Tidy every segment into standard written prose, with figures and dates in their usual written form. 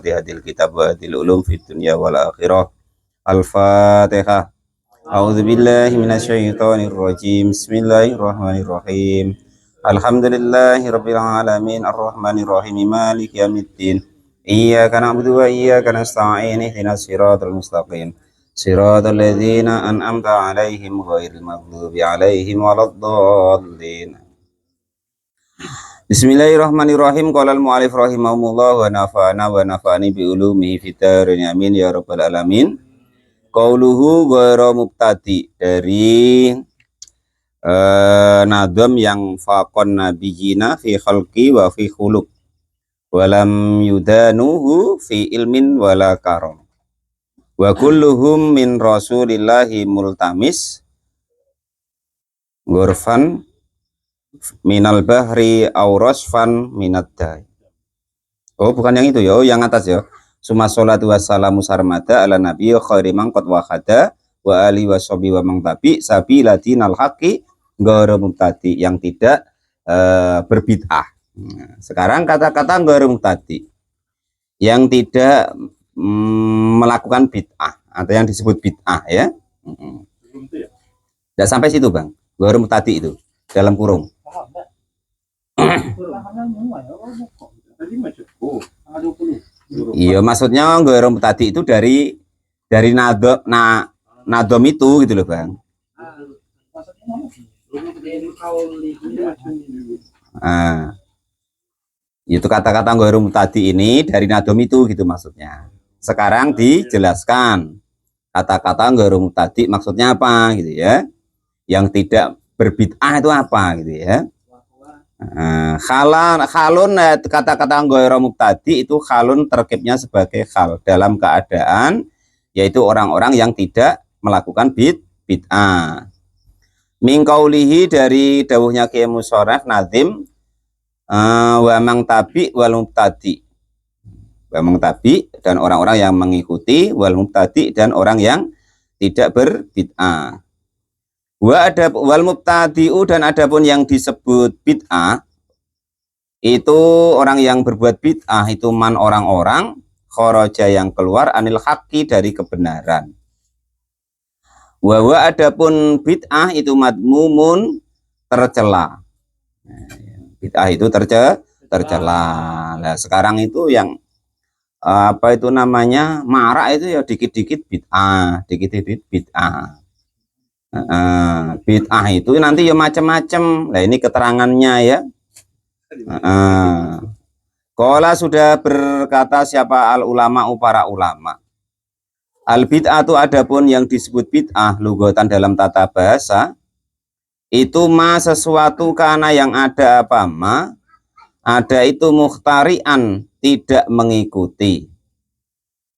hadil kitab wa hadil ulum fid dunya wal akhirah. Al-Fatihah. A'udzubillahi minasyaitonir rajim. Bismillahirrahmanirrahim. Alhamdulillahirabbil alamin arrahmanir rahim maliki yaumiddin. Iyyaka na'budu wa iyyaka nasta'in ihdinas siratal mustaqim. Siratal ladzina an'amta 'alaihim ghairil maghdubi 'alaihim waladdallin. Bismillahirrahmanirrahim. Qala al-mu'allif rahimahumullah wa nafa'ani bi ulumihi fid dharain amin ya rabbal alamin. Qauluhu ghairu mubtadi, dari nadam yang faqon nabiyina fi khalqi wa fi khuluq walam yudanuhu fi ilmin wala karam wa kulluhum min rasulillahi multamis ghurfan minal bahri aurasfan minad dai. Oh, bukan yang itu ya, yang atas ya. Summa sholatu wassalamu sarmada ala nabiy khairi man qad wahada wa ali washabi wa man tabi sabila dinal haqqi ghairu mubtadi, yang tidak berbid'ah. Nah, sekarang kata-kata ghairu mubtadi yang tidak melakukan bid'ah atau yang disebut bid'ah ya. Tidak sampai situ Bang. Ghairu mubtadi itu dalam kurung. Iya, maksudnya ghairu mubtadi itu dari nadom itu gitu loh Bang. Nah, itu kata-kata ghairu mubtadi ini dari nadom itu gitu maksudnya. Sekarang dijelaskan kata-kata ghairu mubtadi maksudnya apa gitu ya. Yang tidak berbid'ah itu apa gitu ya. Khalun, kata-kata ghairu mubtadi itu khalun terkibnya sebagai khal dalam keadaan yaitu orang-orang yang tidak melakukan bid'ah. Min qaulihi, dari dawuhnya Kiai Musharraf nazim, wa mang tabi wal mubtadi. Wa mang tabi dan orang-orang yang mengikuti, wal mubtadi dan orang yang tidak berbid'ah. Wal mubtadi'u, dan adapun yang disebut bid'ah itu orang yang berbuat bid'ah itu man orang-orang kharaja yang keluar anil haqqi dari kebenaran. Wa adapun bid'ah itu madmumun tercela. Bid'ah itu tercela. Nah, sekarang itu yang apa itu namanya marak itu ya dikit-dikit bid'ah, dikit-dikit bid'ah. Bid'ah itu nanti ya macam-macam. Nah, ini keterangannya ya. Qala, sudah berkata siapa al ulama, para ulama. Al bid'atu, adapun yang disebut bid'ah lugatan dalam tata bahasa itu ma sesuatu karena yang ada apa ma ada itu mukhtarian, tidak mengikuti,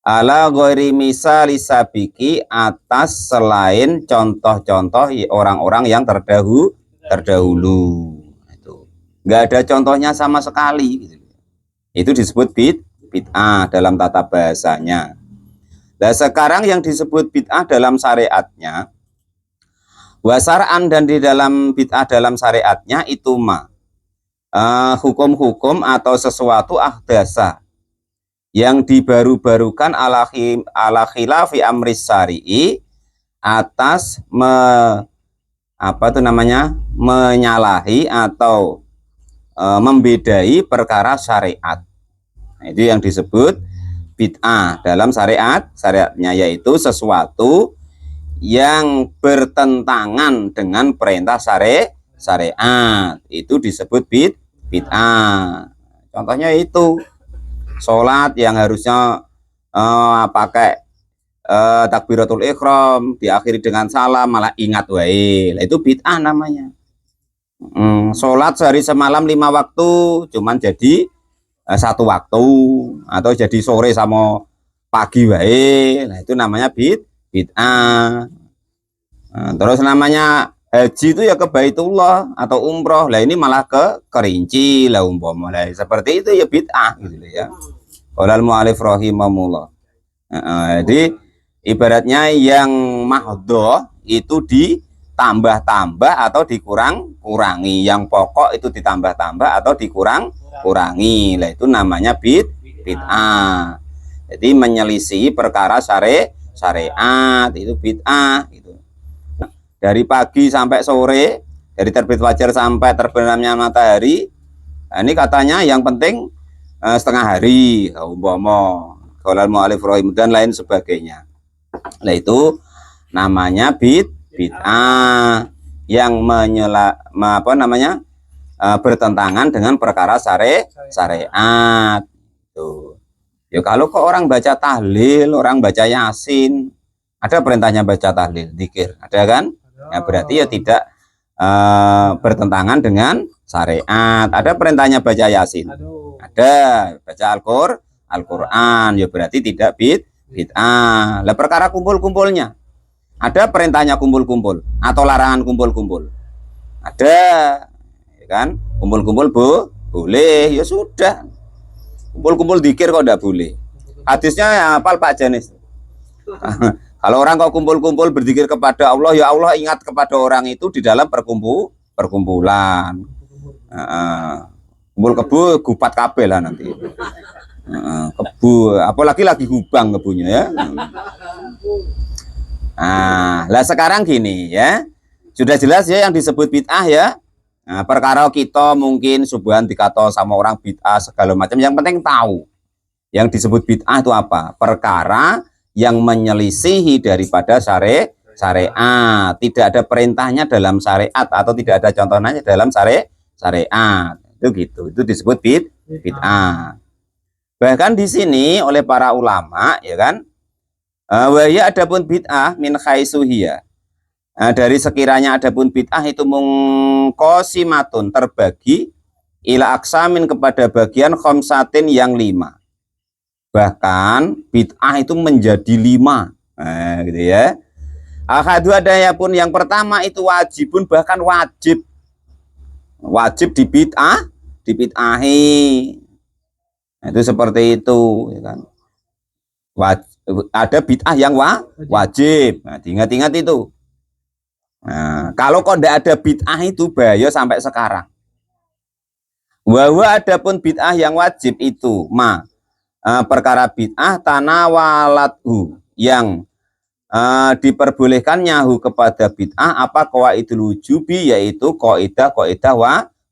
ala ghairi misali sabiki, atas selain contoh-contoh orang-orang yang terdahulu. Itu nggak ada contohnya sama sekali gitu. Itu disebut bid'ah dalam tata bahasanya. Nah, sekarang yang disebut bid'ah dalam syariatnya wasar'an, dan di dalam bid'ah dalam syariatnya itu hukum-hukum atau sesuatu ahdasa yang dibaru-barukan ala khilafi amris syari'i, atas menyalahi atau membedai perkara syariat. Nah, itu yang disebut bid'ah dalam syariatnya, yaitu sesuatu yang bertentangan dengan perintah syariat. Itu disebut bid'ah. Contohnya itu sholat yang harusnya pakai takbiratul ihram diakhiri dengan salam malah ingat wae. Itu bid'ah namanya. Sholat sehari semalam 5 waktu cuman jadi 1 waktu, atau jadi sore sama pagi wae. Nah, itu namanya bid'ah. Terus namanya haji itu ya ke Baitullah atau umroh. Lah ini malah ke Kerinci lah umpama. Lah seperti itu ya bid'ah gitu ya. Qala al-mu'allif rahimahullah. Jadi ibaratnya yang mahdhah itu ditambah-tambah atau dikurang-kurangi, yang pokok itu ditambah-tambah atau dikurang-kurangi. Lah itu namanya bid'ah. Jadi menyelisih perkara syariat itu bid'ah gitu. Dari pagi sampai sore, dari terbit fajar sampai terbenamnya matahari, nah, ini katanya yang penting setengah hari, umpama qaulal mu'allif rahim dan lain sebagainya. Nah itu namanya bid'ah yang bertentangan dengan perkara syariat. Tuh. Ya kalau kok orang baca tahlil, orang baca yasin, ada perintahnya baca tahlil, dzikir, ada kan? Ya berarti ya tidak bertentangan dengan syariat. Ada perintahnya baca yasin, ada baca Al-Quran, ya berarti tidak bid'ah. Lah perkara kumpul-kumpulnya, ada perintahnya kumpul-kumpul atau larangan kumpul-kumpul, ada, ya kan? Kumpul-kumpul boleh, ya sudah. Kumpul-kumpul dzikir kok tidak boleh. Hadisnya yang hafal Pak Janis. Kalau orang kok kumpul-kumpul berzikir kepada Allah, ya Allah ingat kepada orang itu di dalam perkumpulan. Kumpul kebu gupat kabel lah nanti. Kebu, apalagi lagi hubang kebunya ya. Lah sekarang gini ya, sudah jelas ya yang disebut bid'ah ya. Nah, perkara kita mungkin subuhan dikata sama orang bid'ah segala macam, yang penting tahu yang disebut bid'ah itu apa. Perkara yang menyelisihi daripada syariat, tidak ada perintahnya dalam syariat atau tidak ada contohnya dalam syariat. Itu gitu, itu disebut bid'ah. Bahkan di sini oleh para ulama ya kan, wa ya adapun bid'ah min khaisuhiya. Nah, dari sekiranya adapun bid'ah itu mungkosimatun, terbagi ila aksamin kepada bagian khamsatin yang 5. Bahkan bid'ah itu menjadi 5. Nah, gitu ya. Ahadu adanya pun yang pertama itu wajibun, bahkan wajib dibid'ahi. Nah, itu seperti itu ya kan. Ada bid'ah yang wajib. Nah, diingat-ingat itu. Nah, kalau kok tidak ada bid'ah itu bahaya sampai sekarang. Bahwa adapun bid'ah yang wajib itu perkara bid'ah tanawalathu yang diperbolehkannya kepada bid'ah apa qawaidul wujubi, yaitu kaidah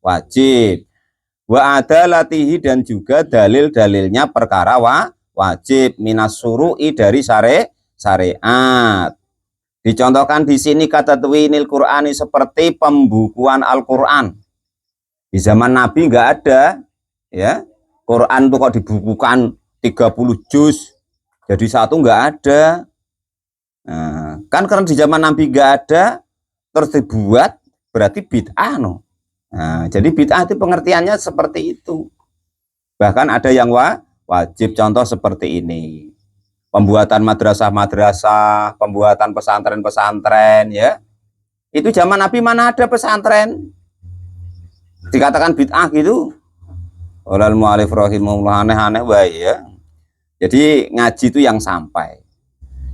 wajib. Wa adalatihi dan juga dalil-dalilnya perkara wajib minas suru'i dari syariat. Dicontohkan di sini kata twinil Qur'ani seperti pembukuan Al-Qur'an. Di zaman Nabi nggak ada ya. Quran tuh kok dibukukan 30 juz jadi satu, nggak ada. Nah, kan karena di zaman Nabi nggak ada terus dibuat, berarti bid'ah no. Nah, jadi bid'ah itu pengertiannya seperti itu. Bahkan ada yang wajib, contoh seperti ini. Pembuatan madrasah-madrasah, pembuatan pesantren-pesantren ya. Itu zaman Nabi mana ada pesantren dikatakan bid'ah gitu. Qaulal mu'allif rahimahullah, aneh-aneh baik ya. Jadi ngaji itu yang sampai.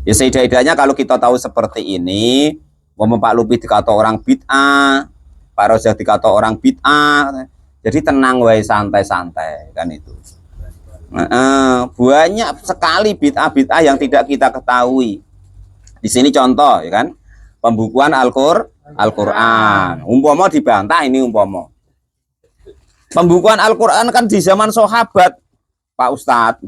Ya seidah-idahnya kalau kita tahu seperti ini, mau Pak Lupi dikata orang bid'ah, Pak Roja dikata orang bid'ah, jadi tenang wae, santai-santai kan itu. Banyak sekali bid'ah yang tidak kita ketahui. Di sini contoh ya kan, pembukuan Al-Quran. Umpama dibantah ini umpama. Pembukuan Al-Quran kan di zaman sahabat, Pak Ustadz.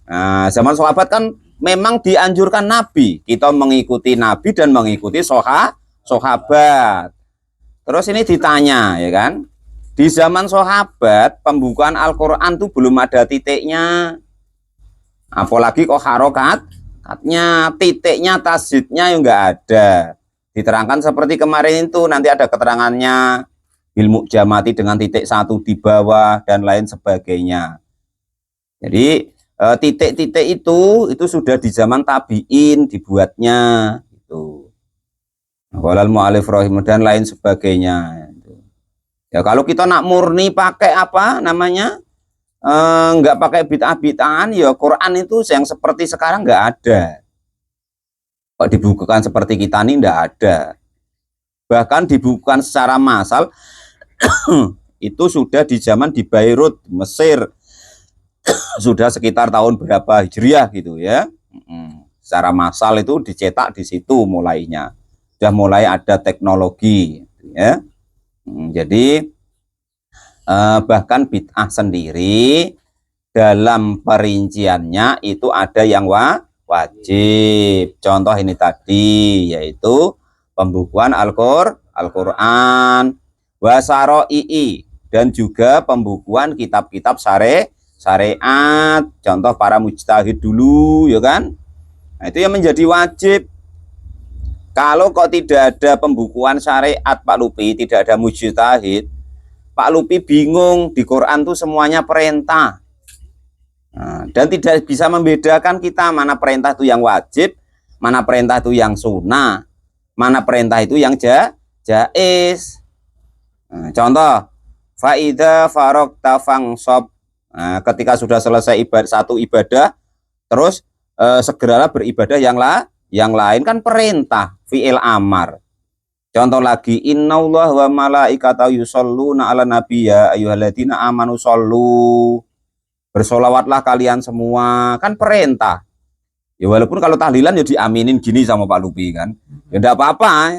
Nah, zaman sahabat kan memang dianjurkan Nabi. Kita mengikuti Nabi dan mengikuti sahabat. Terus ini ditanya ya kan, di zaman sahabat pembukaan Al-Quran tuh belum ada titiknya, apalagi kok harokatnya, titiknya, tasdidnya yang enggak ada. Diterangkan seperti kemarin itu, nanti ada keterangannya, ilmu jamati dengan titik 1 di bawah dan lain sebagainya. Jadi titik-titik itu sudah di zaman tabi'in dibuatnya itu. Qaulal mu'allif rahimah dan lain sebagainya. Ya kalau kita nak murni pakai apa namanya, nggak pakai bid'ah-bid'ahan, ya Quran itu yang seperti sekarang nggak ada. Kok dibukukan seperti kita ini nggak ada. Bahkan dibukukan secara massal itu sudah di zaman di Beirut, Mesir. sudah sekitar tahun berapa Hijriah gitu ya. Secara massal itu dicetak di situ mulainya. Sudah mulai ada teknologi ya. Jadi bahkan bid'ah sendiri dalam perinciannya itu ada yang wajib. Contoh ini tadi yaitu pembukuan Al-Qur'an, wasaro'i, dan juga pembukuan kitab-kitab syariat. Contoh para mujtahid dulu ya kan. Nah, itu yang menjadi wajib. Kalau kok tidak ada pembukuan syariat Pak Lupi, tidak ada mujtahid, Pak Lupi bingung, di Quran tuh semuanya perintah. Nah, dan tidak bisa membedakan kita mana perintah itu yang wajib, mana perintah itu yang sunnah, mana perintah itu yang jaiz. Nah, contoh, faida farokta fangsob. Nah, ketika sudah selesai satu ibadah, terus segeralah beribadah yang lain, kan perintah, fi'il amar. Contoh lagi, innallaha wa malaikatahu yusholluna ala nabiyya ayyuhalladzina amanu shollu. Bersolawatlah kalian semua, kan perintah. Ya walaupun kalau tahlilan ya diaminin gini sama Pak Lupi kan. Ya enggak apa-apa.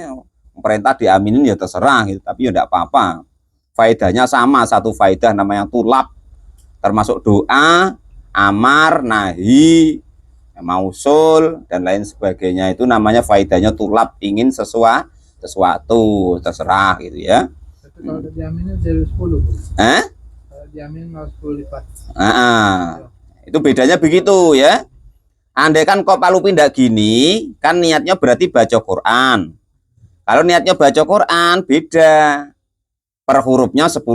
Perintah diaminin ya terserah gitu, tapi ya enggak apa-apa. Faedahnya sama, satu faedah namanya tulab. Termasuk doa, amar, nahi, mausul dan lain sebagainya, itu namanya faedahnya tulab, ingin sesuatu terserah gitu ya. Tapi kalau diaminin jadi 10. Kalau diamin mau 10 lipat. Itu bedanya begitu ya. Andai kan kok Pak Lupi tidak gini, kan niatnya berarti baca Quran. Kalau niatnya baca Quran beda. Per hurufnya 10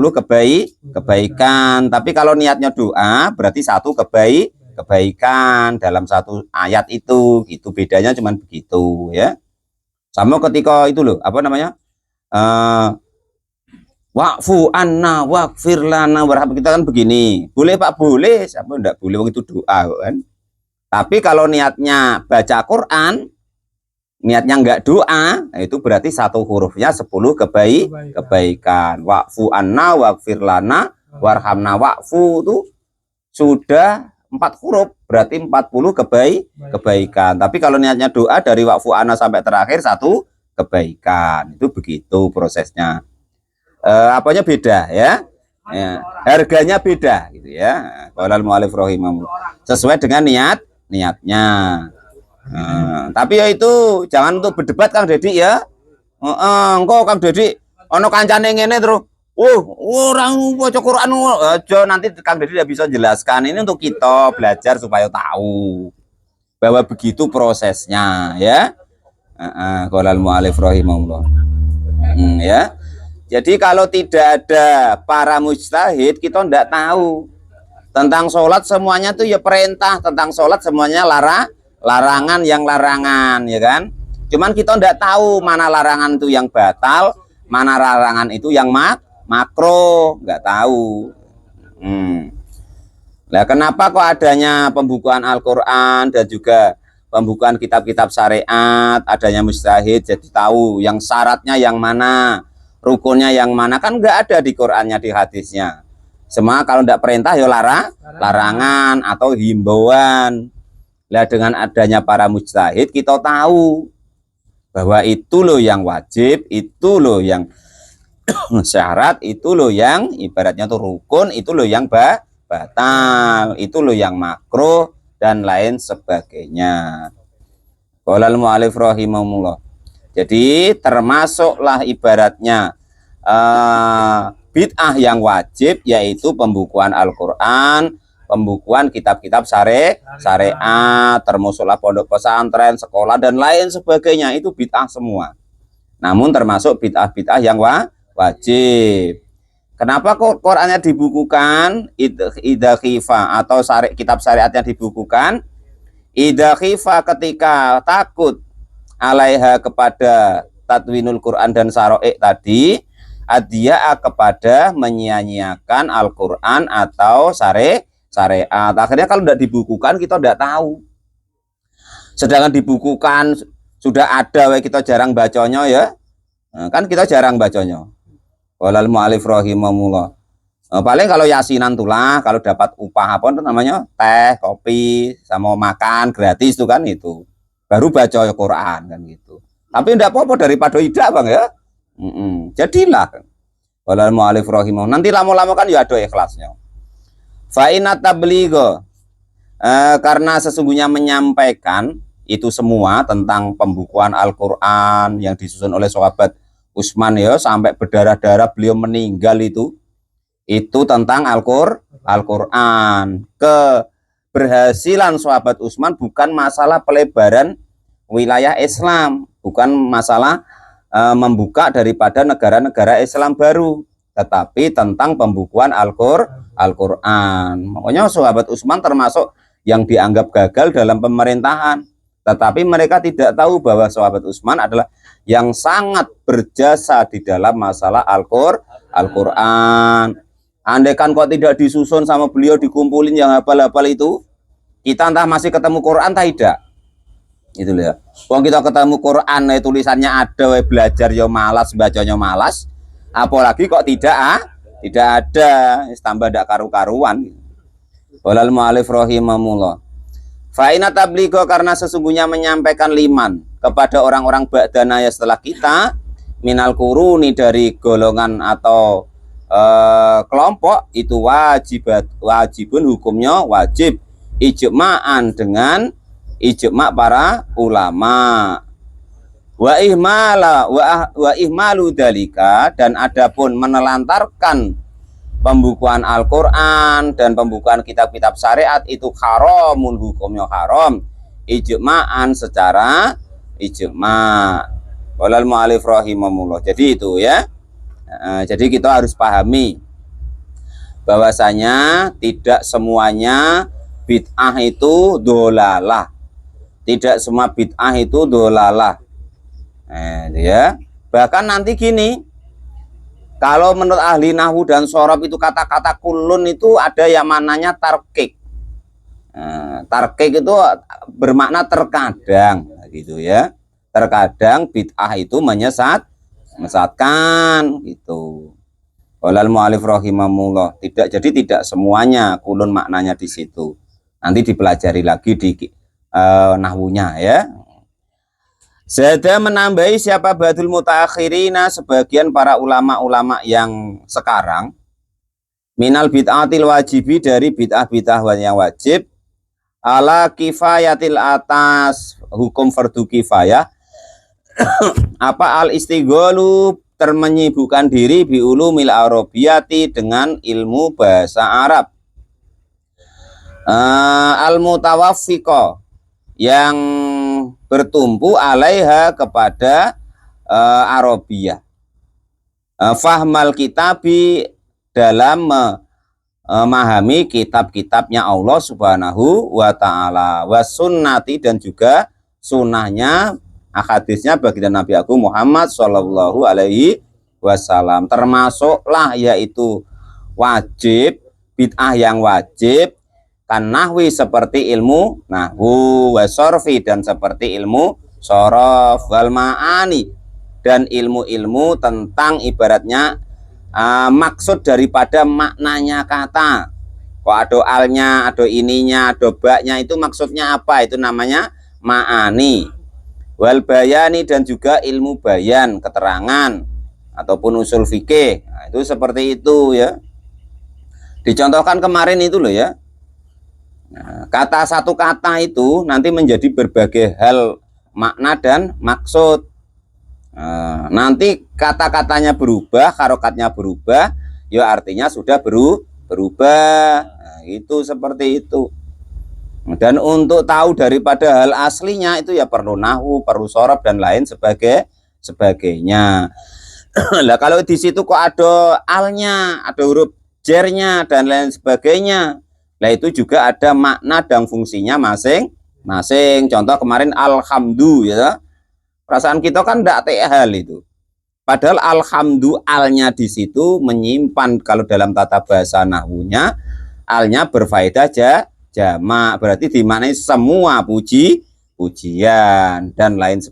kebaikan. Tapi kalau niatnya doa berarti 1 kebaikan dalam satu ayat itu. Gitu bedanya cuman begitu ya. Sama ketika itu loh, apa namanya? Wa'fu anna wa'gfir lana warham, kita kan begini. Boleh Pak, boleh. Siapa enggak boleh, itu doa kan. Tapi kalau niatnya baca Quran, niatnya enggak doa, itu berarti satu hurufnya 10 kebaikan. Wa'fu anna wa'gfir lana warhamna, wa'fu itu sudah 4 huruf, berarti 40 kebaikan. Tapi kalau niatnya doa dari wa'fu anna sampai terakhir 1 kebaikan. Itu begitu prosesnya. Apanya beda ya? Harganya beda gitu ya. Qaulal mu'allif rahimahullah. Sesuai dengan niatnya. Tapi ya itu jangan untuk berdebat Kang Dedi ya. Engko Kang Dedi ono kancane ngene terus orang baca Quran aja, nanti Kang Dedi tidak bisa jelaskan. Ini untuk kita belajar supaya tahu bahwa begitu prosesnya ya. Qaulal mu'allif rahimahullah. Ya. Jadi kalau tidak ada para mujtahid, kita tidak tahu tentang sholat, semuanya tuh ya perintah, tentang sholat semuanya larangan yang larangan ya kan. Cuman kita tidak tahu mana larangan itu yang batal, mana larangan itu yang makro, nggak tahu. Nah, kenapa kok adanya pembukuan Al-Quran dan juga pembukuan kitab-kitab syariat, adanya mujtahid, jadi tahu yang syaratnya yang mana, rukunnya yang mana, kan nggak ada di Qurannya, di hadisnya. Semua kalau tidak perintah ya larangan atau himbauan. Nah, dengan adanya para mujtahid kita tahu bahwa itu loh yang wajib, itu loh yang syarat, itu loh yang ibaratnya tuh rukun, itu loh yang batal, itu loh yang makruh dan lain sebagainya. Qaulal mu'allif rahimahullah. Jadi termasuklah ibaratnya bid'ah yang wajib, yaitu pembukuan Al-Quran, pembukuan kitab-kitab syariat, termasuklah pondok pesantren, sekolah dan lain sebagainya, itu bid'ah semua. Namun termasuk bid'ah-bid'ah yang wajib. Kenapa kok Qurannya dibukukan? Idza khifa, atau kitab syariatnya dibukukan. Idza khifa, ketika takut, alaiha, kepada tadwinul Quran dan saro'ik tadi, adiyah, kepada menyia-nyiakan Al-Quran atau syariat. Akhirnya kalau tidak dibukukan kita tidak tahu. Sedangkan dibukukan sudah ada, kita jarang bacanya ya. Kan kita jarang bacanya. Walal mu'alif rahimahullah. Paling kalau yasinan tulah, kalau dapat upah apa itu namanya teh, kopi, sama makan gratis itu kan itu. Baru baca Quran kan gitu. Tapi enggak apa-apa daripada tidak Bang ya. Jadilah. Walal mu'alif rahimah. Nanti lama-lama kan ya ada ikhlasnya. Fa'inat tabligho. Karena sesungguhnya menyampaikan itu semua tentang pembukuan Al-Quran yang disusun oleh sahabat Utsman ya sampai berdarah-darah beliau meninggal itu tentang Al-Quran. Keberhasilan sahabat Utsman bukan masalah pelebaran wilayah Islam, bukan masalah membuka daripada negara-negara Islam baru, tetapi tentang pembukuan Al-Quran. Makanya sahabat Utsman termasuk yang dianggap gagal dalam pemerintahan, tetapi mereka tidak tahu bahwa sahabat Utsman adalah yang sangat berjasa di dalam masalah Al-Quran. Andaikan kok tidak disusun sama beliau, dikumpulin yang hafal-hafal itu, kita entah masih ketemu Quran entah tidak. Itu ya. Kalau kita ketemu Quran, tulisannya ada, belajar yo malas, bacanya malas, apalagi kok tidak ada, tambah tidak karu-karuan. Walal mu'alif rahimahullah. Fa'ina tabligho, karena sesungguhnya menyampaikan liman kepada orang-orang ba'dana ya setelah kita, minal kuruni dari golongan atau kelompok itu wajibun hukumnya wajib ijma'an dengan ijma' para ulama. Wa ihmalu dalika, dan adapun menelantarkan pembukuan Al-Quran dan pembukuan kitab-kitab syariat itu haramun, hukumnya haram ijma'an secara ijma'. Walal mu'alif rahimahullah. Jadi itu ya. Jadi kita harus pahami bahwasanya tidak semuanya bid'ah itu dolalah. Tidak semua bid'ah itu dolalah. Ya. Bahkan nanti gini, kalau menurut ahli nahwu dan shorof itu kata-kata kulun itu ada yang mananya tarkik. Tarkik itu bermakna terkadang, gitu ya. Terkadang bid'ah itu menyesatkan gitu. Walal mu'alif rahimahullah. Jadi tidak semuanya kulun maknanya di situ. Nanti dipelajari lagi di nahwunya ya. Zada menambahi siapa badul mutaakhirina, sebagian para ulama-ulama yang sekarang, minal bid'atil wajibi, dari bid'ah-bid'ah yang wajib, ala kifayatil, atas hukum fardu kifayah, apa al istighalu, termenyibukkan diri biulumil arabiyati, dengan ilmu bahasa Arab, al mutawaffiqah, yang bertumpu alaiha, kepada Arabiyah, fahmal kitabi, dalam memahami kitab-kitabnya Allah subhanahu wa ta'ala, wasunnati, dan juga sunnahnya, hadisnya baginda Nabi Agung Muhammad Shallallahu Alaihi Wasallam. Termasuklah yaitu wajib, bid'ah yang wajib, kan nahwi, seperti ilmu nahwu, wasorfi, dan seperti ilmu sorof, wal ma'ani, dan ilmu-ilmu tentang ibaratnya maksud daripada maknanya kata. Kok ada alnya, ada ininya, ada baknya, itu maksudnya apa, itu namanya ma'ani. Wal bayani, dan juga ilmu bayan, keterangan ataupun usul fikih. Nah, itu seperti itu ya. Dicontohkan kemarin itu loh ya. Nah, kata satu kata itu nanti menjadi berbagai hal makna dan maksud. Nanti kata-katanya berubah, harokatnya berubah, ya artinya sudah berubah. Nah, itu seperti itu. Dan untuk tahu daripada hal aslinya itu ya perlu nahwu, perlu shorof, dan lain sebagainya. Lah kalau di situ kok ada alnya, ada huruf jernya, dan lain sebagainya, lah itu juga ada makna dan fungsinya masing-masing. Contoh kemarin alhamdu ya. Perasaan kita kan tidak hal itu. Padahal alhamdu, alnya di situ menyimpan, kalau dalam tata bahasa nahwunya, alnya berfaedah jamak, berarti dimaknai semua pujian dan lain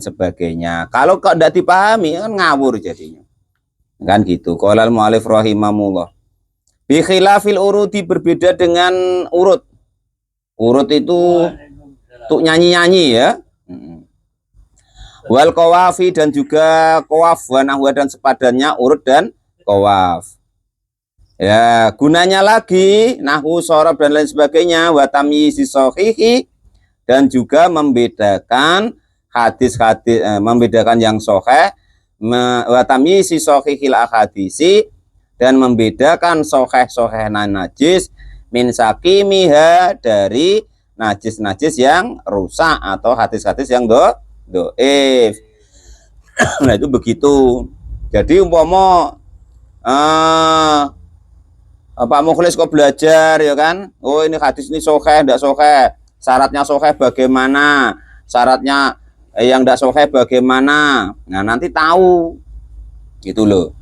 sebagainya. Kalau kok tidak dipahami kan ngawur jadinya. Kan gitu. Qala al-mu'allif rahimahullah. Bi khilafil urudi, berbeda dengan urut. Urut itu untuk nyanyi-nyanyi ya. Wal qawafi, dan juga qawaf, wa nahwa, dan sepadannya urut dan qawaf. Ya, gunanya lagi nahwu, shorof, dan lain sebagainya, wa tamyizi shahihi, dan juga membedakan hadis-hadis, membedakan yang sahih, wa tamyizi shahihil ahadisi, dan membedakan sahih najis, min sakimiha, dari najis-najis yang rusak atau hadis-hadis yang doif. Nah itu begitu. Jadi umpama Pak Mukhlis kok belajar ya kan, oh ini hadis ini sahih, tidak sahih, syaratnya sahih bagaimana, syaratnya yang tidak sahih bagaimana, nah nanti tahu gitu loh.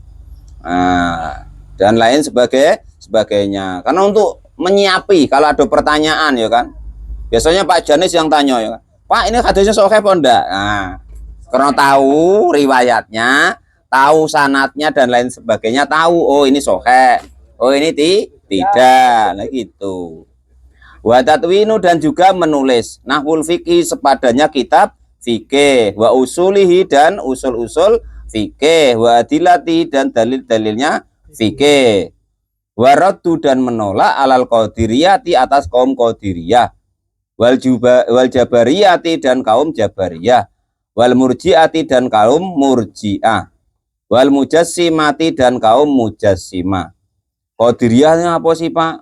Nah, dan lain sebagainya. Karena untuk menyiapi kalau ada pertanyaan ya kan, biasanya Pak Janis yang tanya ya kan, Pak ini hadisnya sahih apa enggak? Nah, karena tahu riwayatnya, tahu sanatnya dan lain sebagainya, tahu oh ini sahih, oh ini tidak, nah gitu. Wa tatwinu, dan juga menulis nahwul fikih, sepadannya kitab fikih, wa usulihi, dan usul-usul fikih, wa adilati, dan dalil-dalilnya fikih, wa raddu, dan menolak alal qadiriyati, atas kaum qadiriyah, wal jabariyati, dan kaum jabariyah, wal murjiati, dan kaum murjiah, wal mujassimati, dan kaum mujassimah. Qadiriyahnya apa sih Pak?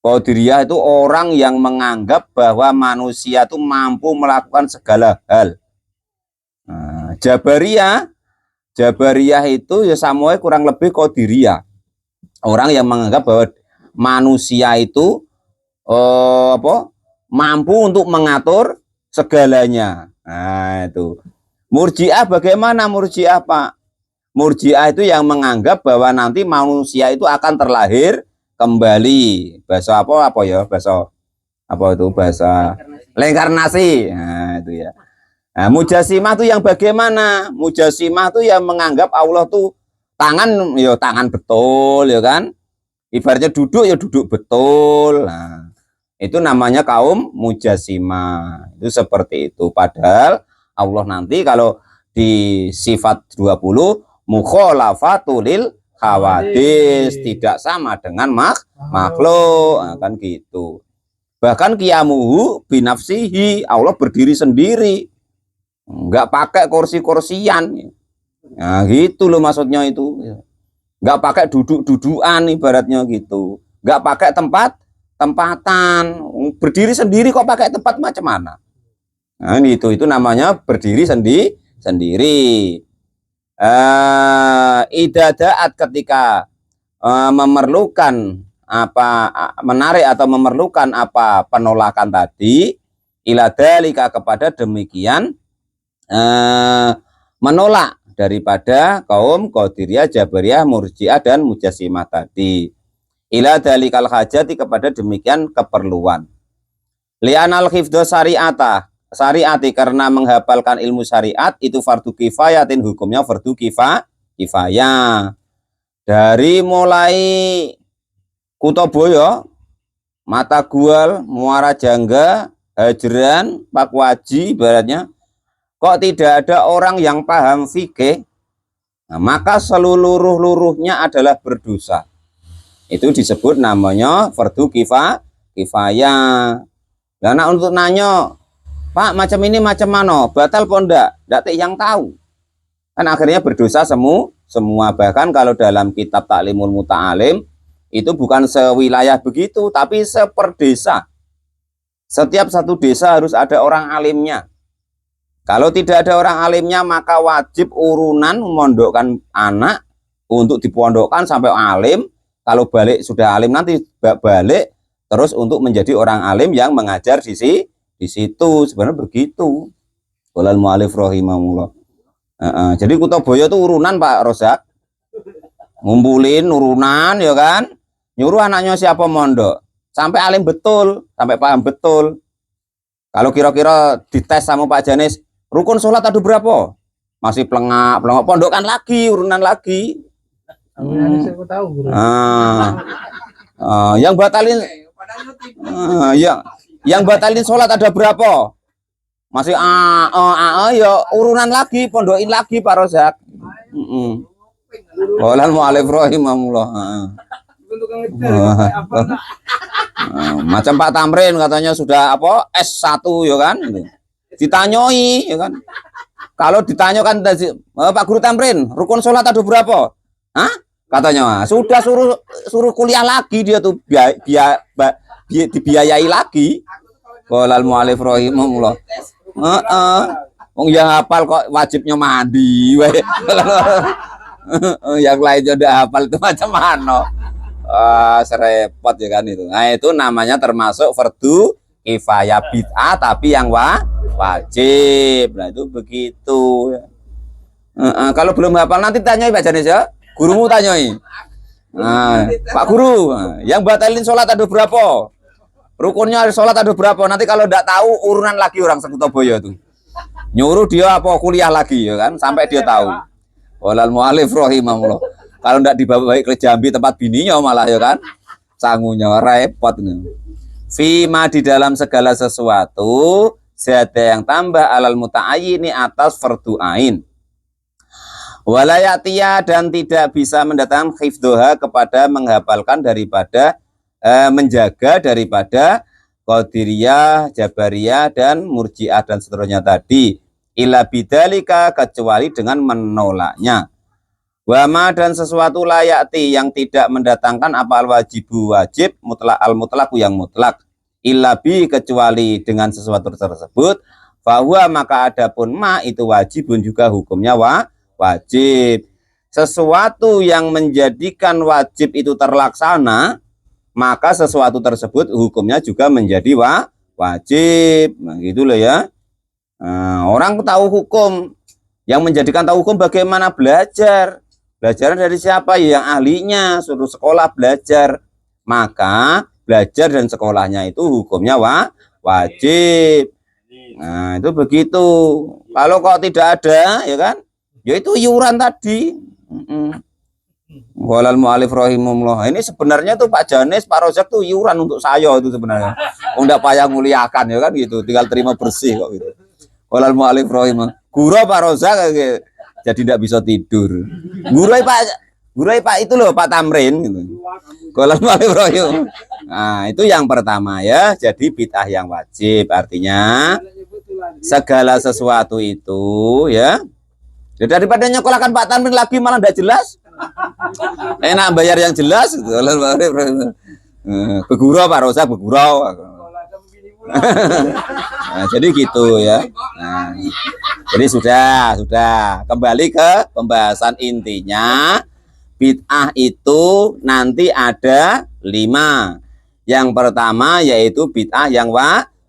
Qadiriyah itu orang yang menganggap bahwa manusia itu mampu melakukan segala hal. Nah, Jabariyah itu ya samuai kurang lebih Qadiriyah. Orang yang menganggap bahwa manusia itu mampu untuk mengatur segalanya. Nah, itu. Murji'ah bagaimana Murji'ah, Pak? Murji'ah itu yang menganggap bahwa nanti manusia itu akan terlahir kembali. Bahasa apa ya? Bahasa apa itu? Bahasa reinkarnasi. Nah, itu ya. Nah, Mujassimah itu yang bagaimana? Mujassimah itu yang menganggap Allah tuh tangan ya tangan betul ya kan? Ibaratnya duduk ya duduk betul. Nah, itu namanya kaum Mujassimah. Itu seperti itu. Padahal Allah nanti kalau di sifat 20 mukhalafatulil hawadis, tidak sama dengan makhluk, nah, kan gitu. Bahkan qiyamuhu binafsihi, Allah berdiri sendiri, nggak pakai kursi-kursian. Nah gitu loh maksudnya itu, nggak pakai duduk-dudukan ibaratnya gitu, nggak pakai tempatan, berdiri sendiri kok pakai tempat macam mana? Nah itu namanya berdiri sendiri. Idadaat, ketika memerlukan menarik atau memerlukan penolakan tadi, iladalika, kepada demikian, menolak daripada kaum Qadiriyah, Jabariyah, Murji'ah, dan Mujassimah tadi. Iladalikal hajati, kepada demikian keperluan. Li'anal hifdho syariati, karena menghafalkan ilmu syariat itu fardu kifayatin, hukumnya fardu kifayah. Dari mulai Kutoboyo, Mata Gual, Muara Jangga, Hajran, Pakwaji, ibaratnya kok tidak ada orang yang paham fikih, nah, maka seluruh-luruhnya adalah berdosa. Itu disebut namanya fardu kifayah. Karena untuk nanya, Pak macam ini macam mana, batal apa enggak yang tahu, kan akhirnya berdosa semua. Bahkan kalau dalam kitab Ta'limul Muta'alim itu bukan sewilayah begitu, tapi seperdesa. Setiap satu desa harus ada orang alimnya. Kalau tidak ada orang alimnya, maka wajib urunan memondokkan anak untuk dipondokkan sampai alim. Kalau balik sudah alim, nanti balik terus untuk menjadi orang alim yang mengajar di situ. Sebenarnya begitu. Qolal mu'allif rahimahullah. Jadi Kutoboyo itu urunan Pak Rozak, ngumpulin urunan ya kan, nyuruh anaknya siapa mondok sampai alim betul, sampai paham betul. Kalau kira-kira dites sama Pak Janis, rukun sholat ada berapa? Masih pelengak, pondokkan lagi, urunan lagi. Aku tahu guru. Yang batalin yang batalin sholat ada berapa? Masih ya urunan lagi, pondokin lagi Pak Rozak. Walal mu'alif rahimahullah. Macam Pak Tamrin katanya sudah apa S1 ya kan, ditanyoi ya kan. Kalau ditanyakan Pak Guru Tamrin, rukun sholat ada berapa? Hah? Katanya sudah suruh kuliah lagi dia tuh dibiayai lagi. Walal mu'alif rahimahullah. Wong yang hafal kok wajibnya mandi. Yang lainnya udah hafal itu macam mana? Serepot ya kan itu. Nah itu namanya termasuk fardu kifayah bid'ah tapi yang wajib. Nah itu begitu. Kalau belum hafal nanti tanyai Pak Janis ya. Gurumu tanyai. Pak Guru, yang batalin sholat ada berapa? Rukunnya sholat ada berapa? Nanti kalau tidak tahu urunan lagi orang Sekutoboyo itu. Nyuruh dia apa kuliah lagi ya kan sampai dia tahu. Walal mu'alif rahimahullah. Kalau tidak dibawa ke Jambi tempat bininya malah ya kan sangunya repot nih. Fima di dalam segala sesuatu zada yang tambah alal muta'ayyini atas fardu ain. Walayatia dan tidak bisa mendatangkan hifdzoha kepada menghafalkan daripada menjaga daripada Qadiriyah, Jabariyah dan Murji'ah dan seterusnya tadi. Illa bidzalika kecuali dengan menolaknya. Wama dan sesuatu layati yang tidak mendatangkan apa al-wajibu wajib mutlak al-mutlaku yang mutlak. Illa bi kecuali dengan sesuatu tersebut. Bahwa maka adapun ma itu wajibun juga hukumnya wajib. Sesuatu yang menjadikan wajib itu terlaksana, maka sesuatu tersebut hukumnya juga menjadi wajib. Nah, gitu loh ya. Orang tahu hukum, yang menjadikan tahu hukum bagaimana belajar. Belajar dari siapa? Yang ahlinya, suruh sekolah belajar. Maka belajar dan sekolahnya itu hukumnya wajib. Nah, itu begitu. Kalau kok tidak ada, ya kan? Ya itu iuran tadi. Walal mu'alif rahimahullah. Ini sebenarnya tuh Pak Janis, Pak Rozak tuh iuran untuk saya itu sebenarnya. Enggak payah muliakan ya kan gitu, tinggal terima bersih kok gitu. Walal mu'alif rahimahullah. Guru Pak Rozak jadi tidak bisa tidur. Guru Pak itu loh Pak Tamrin gitu. Walal mu'alif rahimahullah. Nah, itu yang pertama ya. Jadi bid'ah yang wajib artinya segala sesuatu itu ya. Daripada nyekolahkan Pak Tamrin lagi malah tidak jelas. Enak bayar yang jelas. Begurau Pak Rosa, begurau. Nah, jadi gitu ya. Nah, jadi sudah kembali ke pembahasan intinya. Bid'ah itu nanti ada 5. Yang pertama yaitu bid'ah yang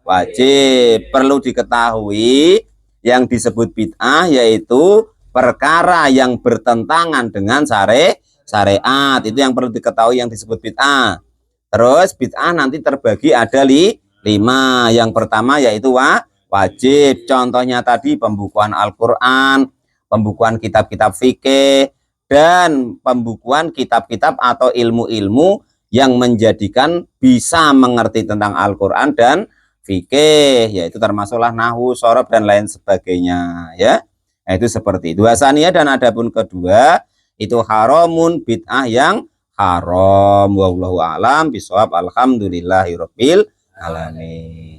wajib. Perlu diketahui yang disebut bid'ah yaitu perkara yang bertentangan dengan syariat. Itu yang perlu diketahui yang disebut bid'ah. Terus bid'ah nanti terbagi ada 5. Yang pertama yaitu wajib. Contohnya tadi pembukuan Al-Quran, pembukuan kitab-kitab fikih, dan pembukuan kitab-kitab atau ilmu-ilmu yang menjadikan bisa mengerti tentang Al-Quran dan fikih, yaitu termasuklah nahwu, shorof, dan lain sebagainya ya. Nah, itu seperti itu. Hasaniyah dan adapun kedua itu haramun bid'ah yang haram. Wallahu a'lam bishawab. Alhamdulillahirabbil alamin.